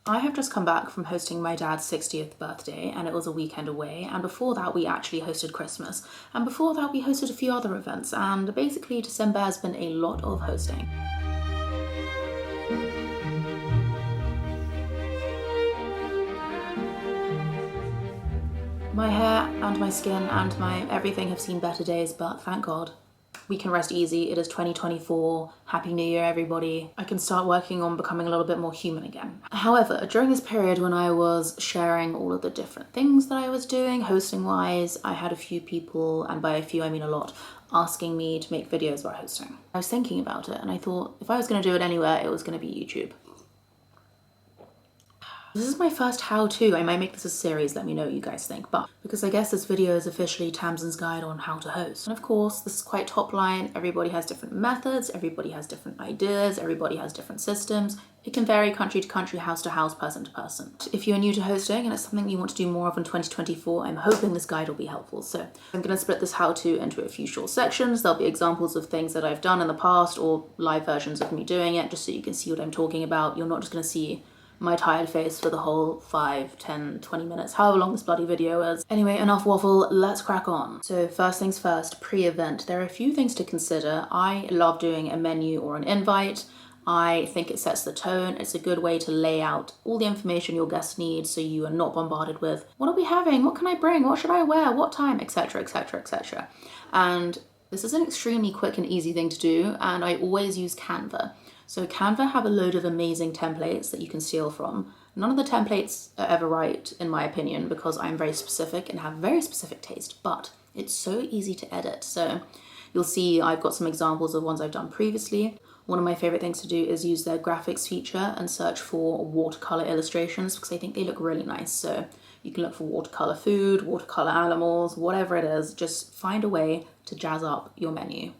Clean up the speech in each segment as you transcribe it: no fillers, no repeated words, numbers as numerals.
I have just come back from hosting my dad's 60th birthday, and it was a weekend away, and before that we actually hosted Christmas, and before that we hosted a few other events, and basically December has been a lot of hosting. My hair and my skin and my everything have seen better days, but thank God. We can rest easy. It is 2024. Happy New Year, everybody. I can start working on becoming a little bit more human again. However, during this period when I was sharing all of the different things that I was doing, hosting-wise, I had a few people, and by a few I mean a lot, asking me to make videos about hosting. I was thinking about it and I thought if I was going to do it anywhere, it was going to be YouTube. This is my first how-to. I might make this a series, let me know what you guys think, but because I guess this video is officially Tamsin's guide on how to host. And of course, this is quite top line. Everybody has different methods, everybody has different ideas, everybody has different systems. It can vary country to country, house to house, person to person. If you're new to hosting and it's something you want to do more of in 2024, I'm hoping this guide will be helpful. So I'm going to split this how-to into a few short sections. There'll be examples of things that I've done in the past or live versions of me doing it, just so you can see what I'm talking about. You're not just going to see my tired face for the whole 5, 10, 20 minutes, however long this bloody video is. Anyway, enough waffle, let's crack on. So first things first, pre-event. There are a few things to consider. I love doing a menu or an invite. I think it sets the tone. It's a good way to lay out all the information your guests need so you are not bombarded with, what are we having? What can I bring? What should I wear? What time? Etc, etc, etc. And this is an extremely quick and easy thing to do, and I always use Canva. So Canva have a load of amazing templates that you can steal from. None of the templates are ever right, in my opinion, because I'm very specific and have very specific taste, but it's so easy to edit. So you'll see I've got some examples of ones I've done previously. One of my favorite things to do is use their graphics feature and search for watercolor illustrations because I think they look really nice. So you can look for watercolor food, watercolor animals, whatever it is, just find a way to jazz up your menu.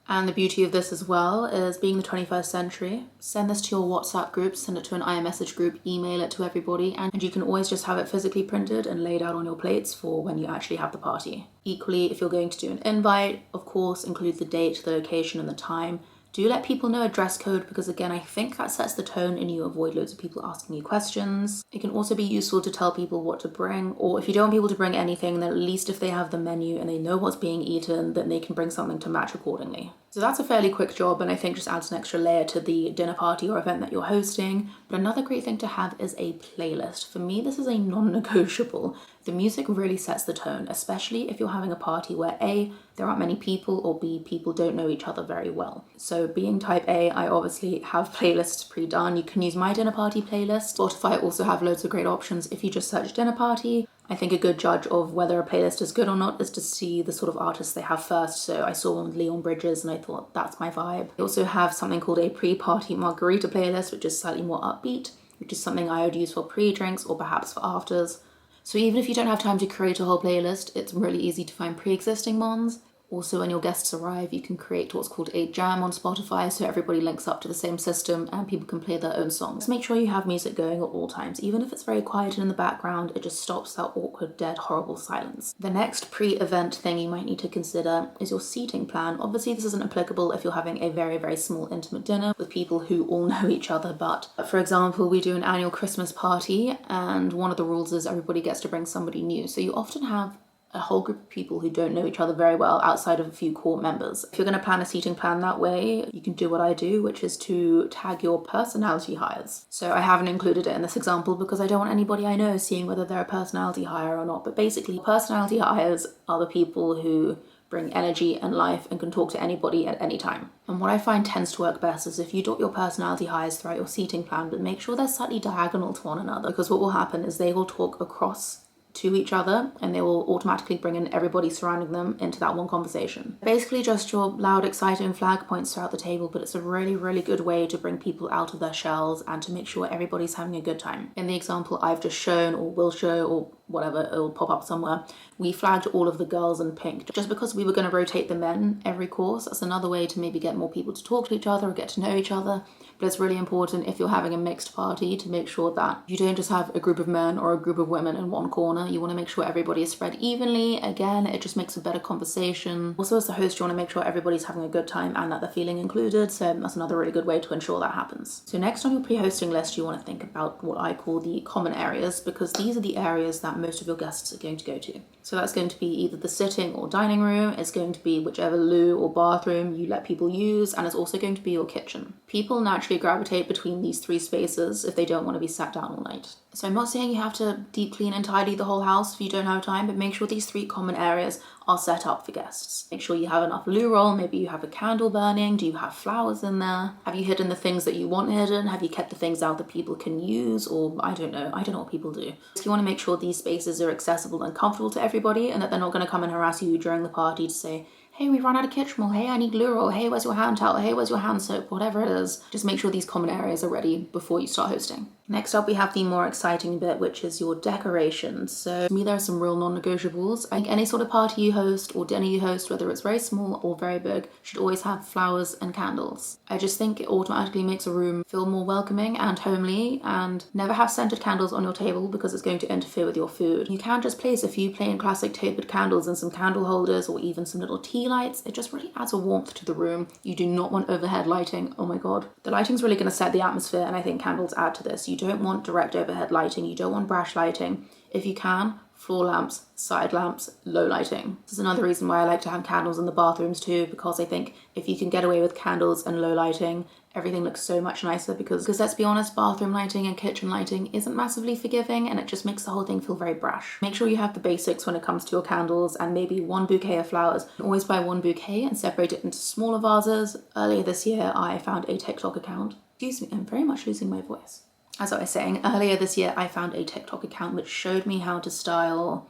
And the beauty of this as well is being the 21st century, send this to your WhatsApp group, send it to an iMessage group, email it to everybody, and you can always just have it physically printed and laid out on your plates for when you actually have the party. Equally, if you're going to do an invite, of course, include the date, the location, and the time. Do let people know a dress code because again, I think that sets the tone and you avoid loads of people asking you questions. It can also be useful to tell people what to bring, or if you don't want people to bring anything, then at least if they have the menu and they know what's being eaten, then they can bring something to match accordingly. So that's a fairly quick job and I think just adds an extra layer to the dinner party or event that you're hosting. But another great thing to have is a playlist. For me, this is a non-negotiable. The music really sets the tone, especially if you're having a party where A, there aren't many people, or B, people don't know each other very well. So being type A, I obviously have playlists pre-done. You can use my dinner party playlist. Spotify also have loads of great options. If you just search dinner party, I think a good judge of whether a playlist is good or not is to see the sort of artists they have first. So I saw one with Leon Bridges and I thought that's my vibe. They also have something called a pre-party margarita playlist, which is slightly more upbeat, which is something I would use for pre-drinks or perhaps for afters. So even if you don't have time to create a whole playlist, it's really easy to find pre-existing ones. Also, when your guests arrive, you can create what's called a jam on Spotify, so everybody links up to the same system and people can play their own songs. Make sure you have music going at all times. Even if it's very quiet and in the background, it just stops that awkward, dead, horrible silence. The next pre-event thing you might need to consider is your seating plan. Obviously, this isn't applicable if you're having a very, very small, intimate dinner with people who all know each other, but for example, we do an annual Christmas party, and one of the rules is everybody gets to bring somebody new. So you often have a whole group of people who don't know each other very well outside of a few core members. If you're going to plan a seating plan that way, you can do what I do, which is to tag your personality hires. So I haven't included it in this example because I don't want anybody I know seeing whether they're a personality hire or not. But basically, personality hires are the people who bring energy and life and can talk to anybody at any time. And what I find tends to work best is if you dot your personality hires throughout your seating plan, but make sure they're slightly diagonal to one another, because what will happen is they will talk across to each other and they will automatically bring in everybody surrounding them into that one conversation. Basically just your loud, exciting flag points throughout the table, but it's a really, really good way to bring people out of their shells and to make sure everybody's having a good time. In the example I've just shown or will show or whatever, it'll pop up somewhere. We flagged all of the girls in pink just because we were going to rotate the men every course. That's another way to maybe get more people to talk to each other or get to know each other. But it's really important if you're having a mixed party to make sure that you don't just have a group of men or a group of women in one corner. You want to make sure everybody is spread evenly. Again, it just makes a better conversation. Also, as the host, you want to make sure everybody's having a good time and that they're feeling included. So that's another really good way to ensure that happens. So next on your pre-hosting list, you want to think about what I call the common areas, because these are the areas that most of your guests are going to go to. So that's going to be either the sitting or dining room, it's going to be whichever loo or bathroom you let people use, and it's also going to be your kitchen. People naturally gravitate between these three spaces if they don't want to be sat down all night. So I'm not saying you have to deep clean and tidy the whole house if you don't have time, but make sure these three common areas are set up for guests. Make sure you have enough loo roll, maybe you have a candle burning, do you have flowers in there? Have you hidden the things that you want hidden? Have you kept the things out that people can use? Or I don't know what people do. So you want to make sure these spaces are accessible and comfortable to everybody and that they're not going to come and harass you during the party to say, hey, we've run out of kitchen roll, hey, I need loo roll, hey, where's your hand towel, hey, where's your hand soap, whatever it is. Just make sure these common areas are ready before you start hosting. Next up, we have the more exciting bit, which is your decorations. So for me, there are some real non-negotiables. I think any sort of party you host or dinner you host, whether it's very small or very big, should always have flowers and candles. I just think it automatically makes a room feel more welcoming and homely, and never have scented candles on your table because it's going to interfere with your food. You can just place a few plain classic tapered candles and some candle holders or even some little tea lights. It just really adds a warmth to the room. You do not want overhead lighting. Oh my god. The lighting's really going to set the atmosphere, and I think candles add to this. You don't want direct overhead lighting. You don't want brash lighting. If you can, floor lamps, side lamps, low lighting. This is another reason why I like to have candles in the bathrooms too, because I think if you can get away with candles and low lighting, everything looks so much nicer because let's be honest, bathroom lighting and kitchen lighting isn't massively forgiving and it just makes the whole thing feel very brash. Make sure you have the basics when it comes to your candles and maybe one bouquet of flowers. Always buy one bouquet and separate it into smaller vases. Earlier this year, I found a TikTok account. Excuse me, I'm very much losing my voice. As I was saying, earlier this year, I found a TikTok account which showed me how to style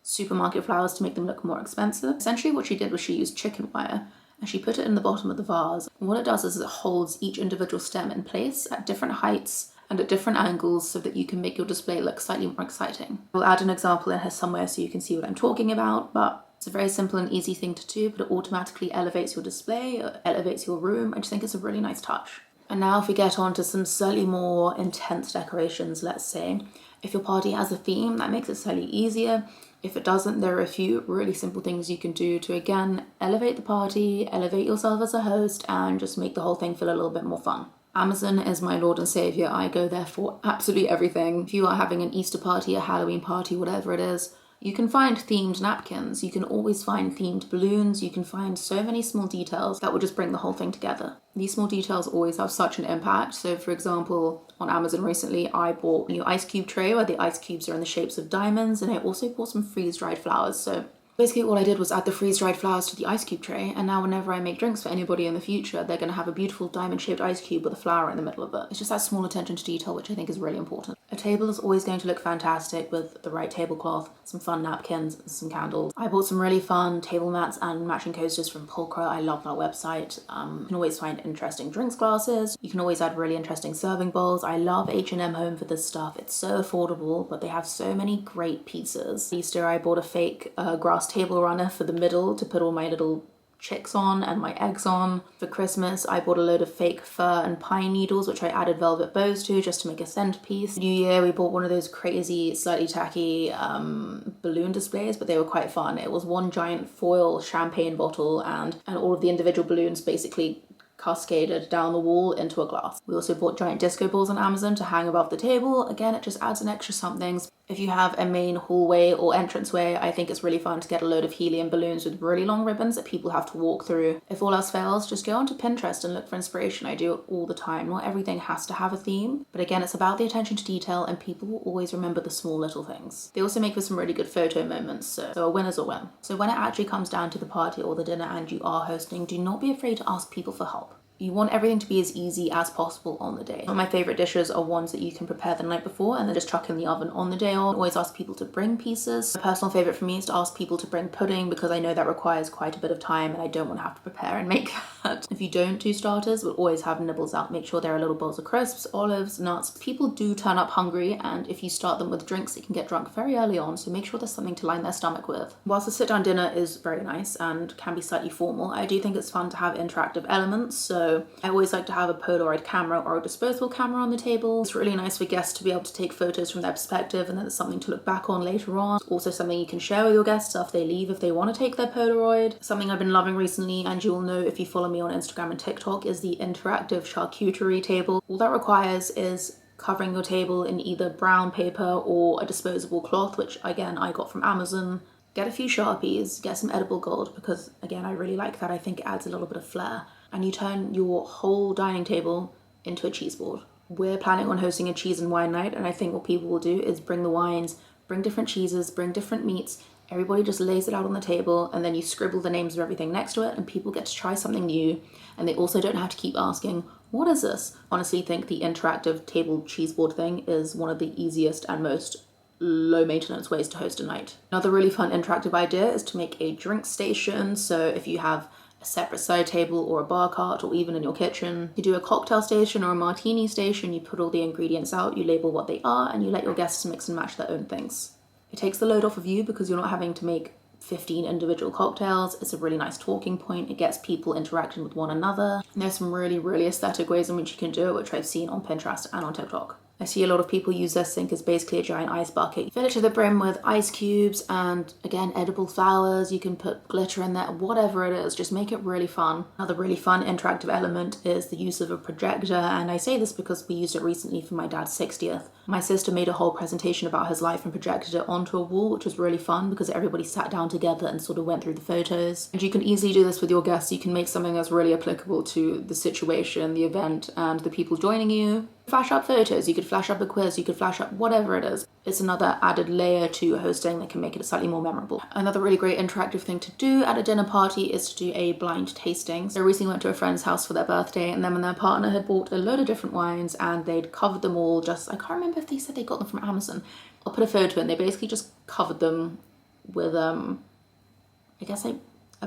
supermarket flowers to make them look more expensive. Essentially what she did was she used chicken wire and she put it in the bottom of the vase. And what it does is it holds each individual stem in place at different heights and at different angles so that you can make your display look slightly more exciting. I'll add an example in here somewhere so you can see what I'm talking about, but it's a very simple and easy thing to do, but it automatically elevates your display, elevates your room. I just think it's a really nice touch. And now if we get on to some slightly more intense decorations, let's say, if your party has a theme, that makes it slightly easier. If it doesn't, there are a few really simple things you can do to, again, elevate the party, elevate yourself as a host, and just make the whole thing feel a little bit more fun. Amazon is my lord and savior. I go there for absolutely everything. If you are having an Easter party, a Halloween party, whatever it is, you can find themed napkins, you can always find themed balloons, you can find so many small details that will just bring the whole thing together. These small details always have such an impact. So for example, on Amazon recently, I bought a new ice cube tray where the ice cubes are in the shapes of diamonds, and I also bought some freeze-dried flowers. So basically all I did was add the freeze-dried flowers to the ice cube tray, and now whenever I make drinks for anybody in the future, they're going to have a beautiful diamond-shaped ice cube with a flower in the middle of it. It's just that small attention to detail which I think is really important. A table is always going to look fantastic with the right tablecloth, some fun napkins, and some candles. I bought some really fun table mats and matching coasters from Pulcra. I love that website. You can always find interesting drinks glasses. You can always add really interesting serving bowls. I love H&M Home for this stuff. It's so affordable, but they have so many great pieces. Easter, I bought a fake grass table runner for the middle to put all my little chicks on and my eggs on. For Christmas, I bought a load of fake fir and pine needles, which I added velvet bows to just to make a centerpiece. New Year, we bought one of those crazy, slightly tacky balloon displays, but they were quite fun. It was one giant foil champagne bottle and all of the individual balloons basically cascaded down the wall into a glass. We also bought giant disco balls on Amazon to hang above the table. Again, it just adds an extra something. If you have a main hallway or entranceway, I think it's really fun to get a load of helium balloons with really long ribbons that people have to walk through. If all else fails, just go onto Pinterest and look for inspiration. I do it all the time. Not everything has to have a theme, but again, it's about the attention to detail and people will always remember the small little things. They also make for some really good photo moments, so a win is a win. So when it actually comes down to the party or the dinner and you are hosting, do not be afraid to ask people for help. You want everything to be as easy as possible on the day. Some of my favorite dishes are ones that you can prepare the night before and then just chuck in the oven on the day on. I always ask people to bring pieces. A personal favorite for me is to ask people to bring pudding because I know that requires quite a bit of time and I don't want to have to prepare and make that. If you don't do starters, we'll always have nibbles out. Make sure there are little bowls of crisps, olives, nuts. People do turn up hungry, and if you start them with drinks, they can get drunk very early on, so make sure there's something to line their stomach with. Whilst the sit-down dinner is very nice and can be slightly formal, I do think it's fun to have interactive elements, so I always like to have a Polaroid camera or a disposable camera on the table. It's really nice for guests to be able to take photos from their perspective, and then it's something to look back on later on. It's also something you can share with your guests after they leave if they want to take their Polaroid. Something I've been loving recently, and you'll know if you follow me on Instagram and TikTok, is the interactive charcuterie table. All that requires is covering your table in either brown paper or a disposable cloth, which again I got from Amazon. Get a few Sharpies, get some edible gold, because again I really like that. I think it adds a little bit of flair. And you turn your whole dining table into a cheese board. We're planning on hosting a cheese and wine night, and I think what people will do is bring the wines, bring different cheeses, bring different meats. Everybody just lays it out on the table, and then you scribble the names of everything next to it, and people get to try something new, and they also don't have to keep asking, what is this? Honestly, think the interactive table cheese board thing is one of the easiest and most low maintenance ways to host a night. Another really fun interactive idea is to make a drink station. So if you have a separate side table or a bar cart, or even in your kitchen, you do a cocktail station or a martini station. You put all the ingredients out, you label what they are, and you let your guests mix and match their own things. It takes the load off of you because you're not having to make 15 individual cocktails. It's a really nice talking point. It gets people interacting with one another. And there's some really, really aesthetic ways in which you can do it, which I've seen on Pinterest and on TikTok. I see a lot of people use their sink as basically a giant ice bucket. You fill it to the brim with ice cubes and, again, edible flowers. You can put glitter in there, whatever it is, just make it really fun. Another really fun interactive element is the use of a projector, and I say this because we used it recently for my dad's 60th. My sister made a whole presentation about his life and projected it onto a wall, which was really fun because everybody sat down together and sort of went through the photos. And you can easily do this with your guests. You can make something that's really applicable to the situation, the event, and the people joining you. Flash up photos, you could flash up a quiz, you could flash up whatever it is. It's another added layer to hosting that can make it slightly more memorable. Another really great interactive thing to do at a dinner party is to do a blind tasting. So I recently went to a friend's house for their birthday, and then when their partner had bought a load of different wines and they'd covered them all, I can't remember if they said they got them from Amazon. I'll put a photo in. They basically just covered them with a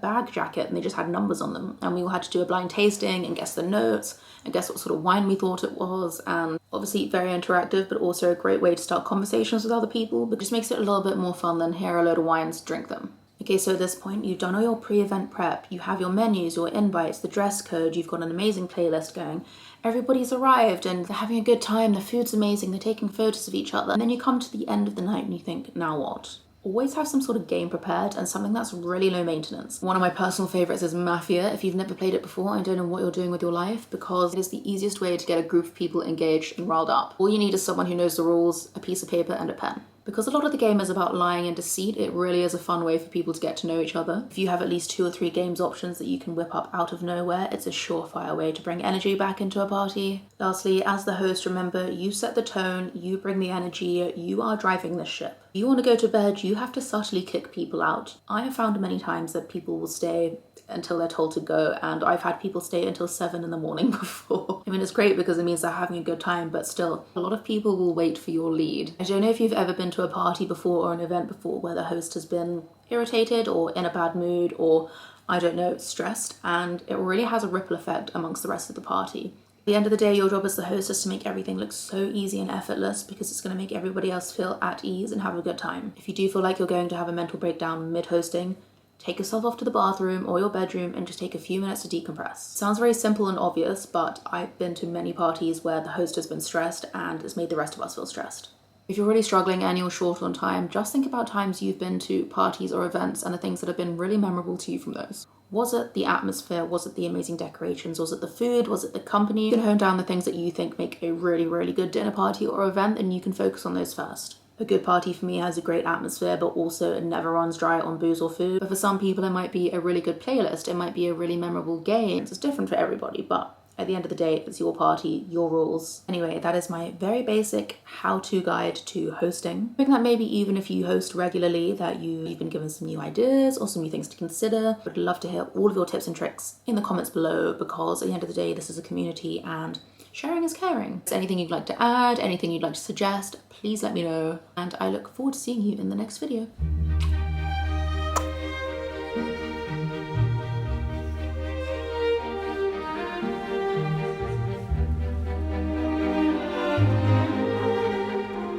bag jacket, and they just had numbers on them, and we all had to do a blind tasting and guess the notes and guess what sort of wine we thought it was. And obviously very interactive, but also a great way to start conversations with other people, but just makes it a little bit more fun than here are a load of wines, drink them. Okay, so at this point you've done all your pre-event prep, you have your menus, your invites, the dress code, you've got an amazing playlist going, everybody's arrived and they're having a good time, the food's amazing, they're taking photos of each other, and then you come to the end of the night and you think, now what? Always have some sort of game prepared and something that's really low maintenance. One of my personal favorites is Mafia. If you've never played it before, I don't know what you're doing with your life, because it is the easiest way to get a group of people engaged and riled up. All you need is someone who knows the rules, a piece of paper and a pen. Because a lot of the game is about lying and deceit, it really is a fun way for people to get to know each other. If you have at least 2 or 3 games options that you can whip up out of nowhere, it's a surefire way to bring energy back into a party. Lastly, as the host, remember, you set the tone, you bring the energy, you are driving the ship. If you want to go to bed, you have to subtly kick people out. I have found many times that people will stay until they're told to go, and I've had people stay until 7 in the morning before. I mean, it's great because it means they're having a good time, but still, a lot of people will wait for your lead. I don't know if you've ever been to a party before or an event before where the host has been irritated or in a bad mood or, I don't know, stressed, and it really has a ripple effect amongst the rest of the party. At the end of the day, your job as the host is to make everything look so easy and effortless, because it's going to make everybody else feel at ease and have a good time. If you do feel like you're going to have a mental breakdown mid-hosting, take yourself off to the bathroom or your bedroom and just take a few minutes to decompress. Sounds very simple and obvious, but I've been to many parties where the host has been stressed and has made the rest of us feel stressed. If you're really struggling and you're short on time, just think about times you've been to parties or events and the things that have been really memorable to you from those. Was it the atmosphere? Was it the amazing decorations? Was it the food? Was it the company? You can hone down the things that you think make a really, really good dinner party or event, and you can focus on those first. A good party for me has a great atmosphere, but also it never runs dry on booze or food. But for some people, it might be a really good playlist. It might be a really memorable game. It's different for everybody, but At the end of the day, it's your party, your rules. Anyway, that is my very basic how-to guide to hosting. I think that maybe even if you host regularly, that you've been given some new ideas or some new things to consider. I'd love to hear all of your tips and tricks in the comments below, because at the end of the day, this is a community and sharing is caring. So anything you'd like to add, anything you'd like to suggest, please let me know. And I look forward to seeing you in the next video.